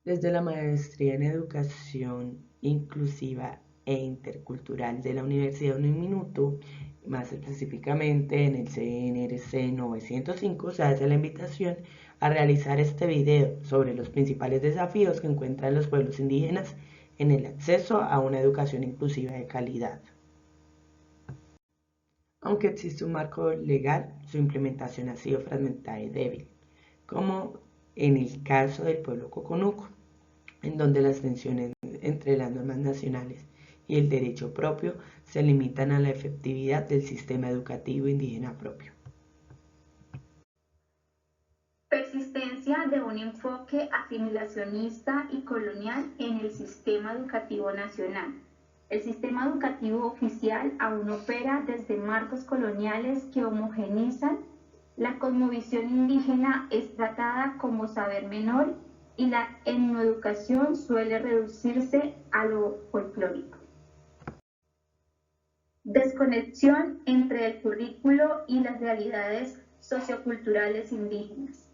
Desde la Maestría en Educación Inclusiva e Intercultural de la Universidad Uniminuto, más específicamente en el CNRC 905, se hace la invitación a realizar este video sobre los principales desafíos que encuentran los pueblos indígenas en el acceso a una educación inclusiva de calidad. Aunque existe un marco legal, su implementación ha sido fragmentada y débil, como en el caso del pueblo Coconuco, en donde las tensiones entre las normas nacionales y el derecho propio se limitan a la efectividad del sistema educativo indígena propio. Persistencia de un enfoque asimilacionista y colonial en el sistema educativo nacional. El sistema educativo oficial aún opera desde marcos coloniales que homogenizan. La cosmovisión indígena es tratada como saber menor y la etnoeducación suele reducirse a lo folclórico. Desconexión entre el currículo y las realidades socioculturales indígenas.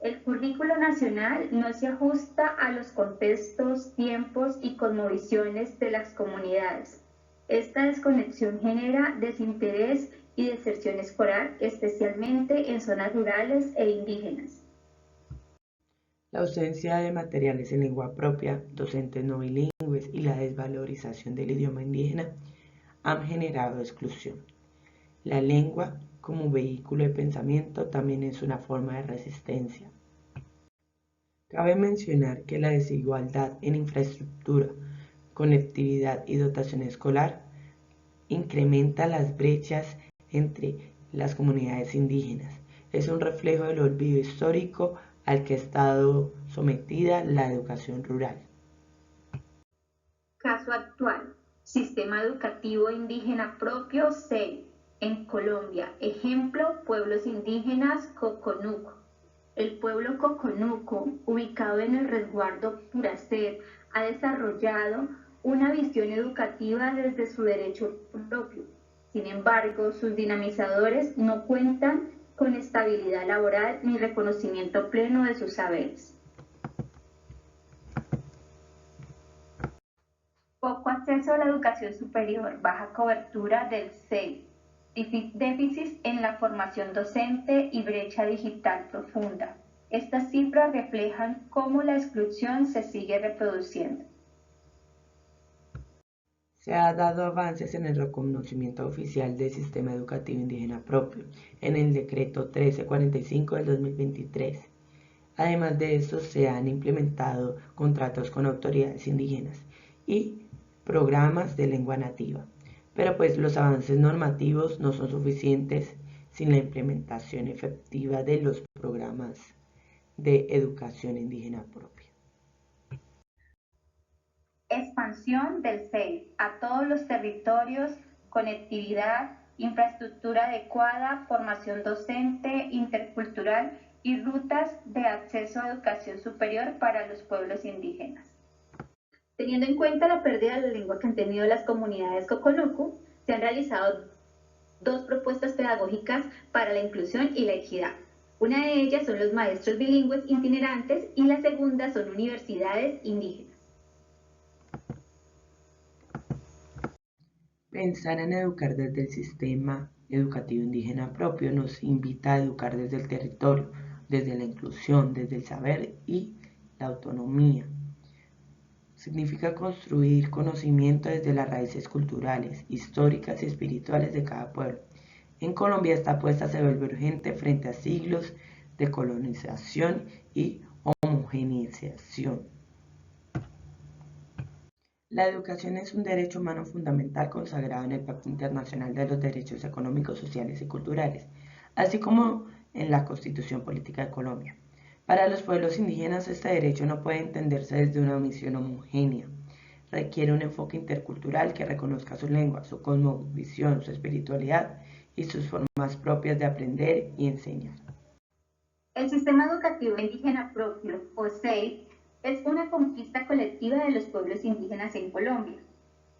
El currículo nacional no se ajusta a los contextos, tiempos y cosmovisiones de las comunidades. Esta desconexión genera desinterés y deserción escolar, especialmente en zonas rurales e indígenas. La ausencia de materiales en lengua propia, docentes no bilingües y la desvalorización del idioma indígena han generado exclusión. La lengua, como vehículo de pensamiento, también es una forma de resistencia. Cabe mencionar que la desigualdad en infraestructura, conectividad y dotación escolar incrementa las brechas entre las comunidades indígenas. Es un reflejo del olvido histórico al que ha estado sometida la educación rural. Caso actual: Sistema Educativo Indígena Propio (SEI) en Colombia. Ejemplo: pueblos indígenas Coconuco. El pueblo Coconuco, ubicado en el resguardo Puracet, ha desarrollado una visión educativa desde su derecho propio. Sin embargo, sus dinamizadores no cuentan con estabilidad laboral ni reconocimiento pleno de sus saberes. Poco acceso a la educación superior, baja cobertura del SEI, déficits en la formación docente y brecha digital profunda. Estas cifras reflejan cómo la exclusión se sigue reproduciendo. Se ha dado avances en el reconocimiento oficial del sistema educativo indígena propio en el decreto 1345 del 2023. Además de esto, se han implementado contratos con autoridades indígenas y programas de lengua nativa. Pero pues los avances normativos no son suficientes sin la implementación efectiva de los programas de educación indígena propia. Expansión del SEI a todos los territorios, conectividad, infraestructura adecuada, formación docente, intercultural y rutas de acceso a educación superior para los pueblos indígenas. Teniendo en cuenta la pérdida de la lengua que han tenido las comunidades Coconuco, se han realizado dos propuestas pedagógicas para la inclusión y la equidad. Una de ellas son los maestros bilingües itinerantes y la segunda son universidades indígenas. Pensar en educar desde el sistema educativo indígena propio nos invita a educar desde el territorio, desde la inclusión, desde el saber y la autonomía. Significa construir conocimiento desde las raíces culturales, históricas y espirituales de cada pueblo. En Colombia esta apuesta se vuelve urgente frente a siglos de colonización y homogeneización. La educación es un derecho humano fundamental consagrado en el Pacto Internacional de los Derechos Económicos, Sociales y Culturales, así como en la Constitución Política de Colombia. Para los pueblos indígenas este derecho no puede entenderse desde una misión homogénea. Requiere un enfoque intercultural que reconozca su lengua, su cosmovisión, su espiritualidad y sus formas propias de aprender y enseñar. El Sistema Educativo Indígena Propio, o SEI, es una conquista colectiva de los pueblos indígenas en Colombia.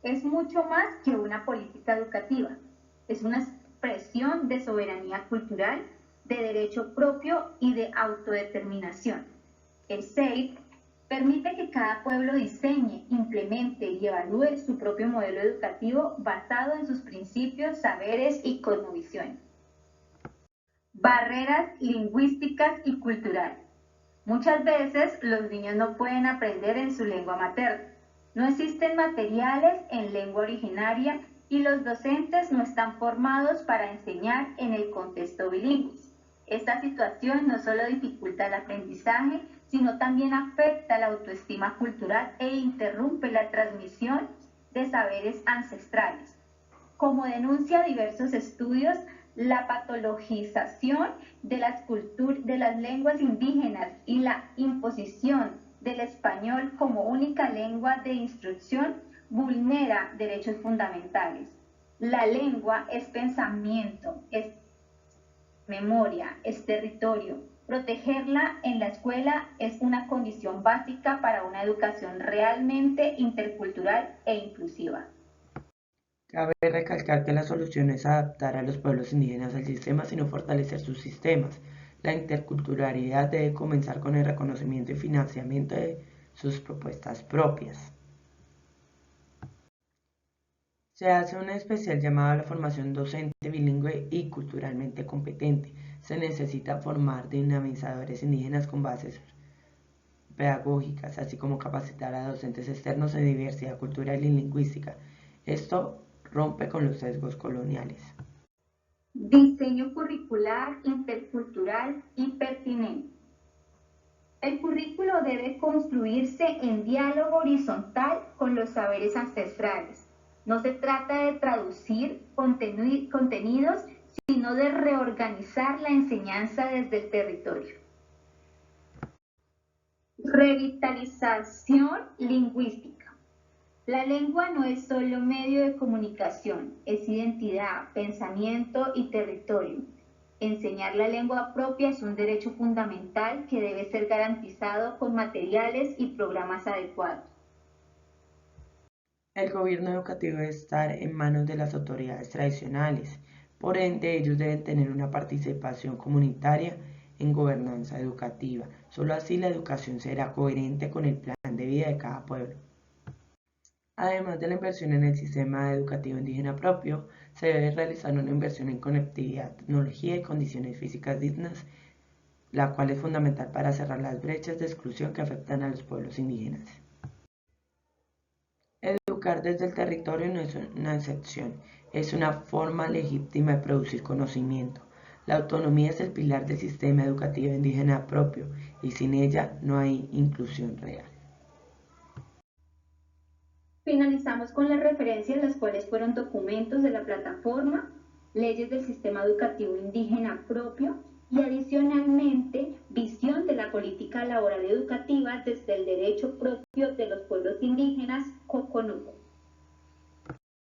Es mucho más que una política educativa. Es una expresión de soberanía cultural, de derecho propio y de autodeterminación. El SEI Permite que cada pueblo diseñe, implemente y evalúe su propio modelo educativo basado en sus principios, saberes y cosmovisiones. Barreras lingüísticas y culturales. Muchas veces los niños no pueden aprender en su lengua materna. No existen materiales en lengua originaria y los docentes no están formados para enseñar en el contexto bilingüe. Esta situación no solo dificulta el aprendizaje, sino también afecta la autoestima cultural e interrumpe la transmisión de saberes ancestrales. Como denuncia diversos estudios, la patologización de las lenguas indígenas y la imposición del español como única lengua de instrucción vulnera derechos fundamentales. La lengua es pensamiento, es memoria, es territorio. Protegerla en la escuela es una condición básica para una educación realmente intercultural e inclusiva. Cabe recalcar que la solución no es adaptar a los pueblos indígenas al sistema, sino fortalecer sus sistemas. La interculturalidad debe comenzar con el reconocimiento y financiamiento de sus propuestas propias. Se hace un especial llamado a la formación docente bilingüe y culturalmente competente. Se necesita formar dinamizadores indígenas con bases pedagógicas, así como capacitar a docentes externos en diversidad cultural y lingüística. Esto rompe con los sesgos coloniales. Diseño curricular, intercultural y pertinente. El currículo debe construirse en diálogo horizontal con los saberes ancestrales. No se trata de traducir contenidos, sino de reorganizar la enseñanza desde el territorio. Revitalización lingüística. La lengua no es solo medio de comunicación, es identidad, pensamiento y territorio. Enseñar la lengua propia es un derecho fundamental que debe ser garantizado con materiales y programas adecuados. El gobierno educativo debe estar en manos de las autoridades tradicionales, por ende ellos deben tener una participación comunitaria en gobernanza educativa. Solo así la educación será coherente con el plan de vida de cada pueblo. Además de la inversión en el sistema educativo indígena propio, se debe realizar una inversión en conectividad, tecnología y condiciones físicas dignas, la cual es fundamental para cerrar las brechas de exclusión que afectan a los pueblos indígenas. Educar desde el territorio no es una excepción, es una forma legítima de producir conocimiento. La autonomía es el pilar del sistema educativo indígena propio y sin ella no hay inclusión real. Finalizamos con las referencias, las cuales fueron documentos de la plataforma, leyes del sistema educativo indígena propio y adicionalmente visión de la política laboral educativa desde el derecho propio de los pueblos indígenas Coconuco.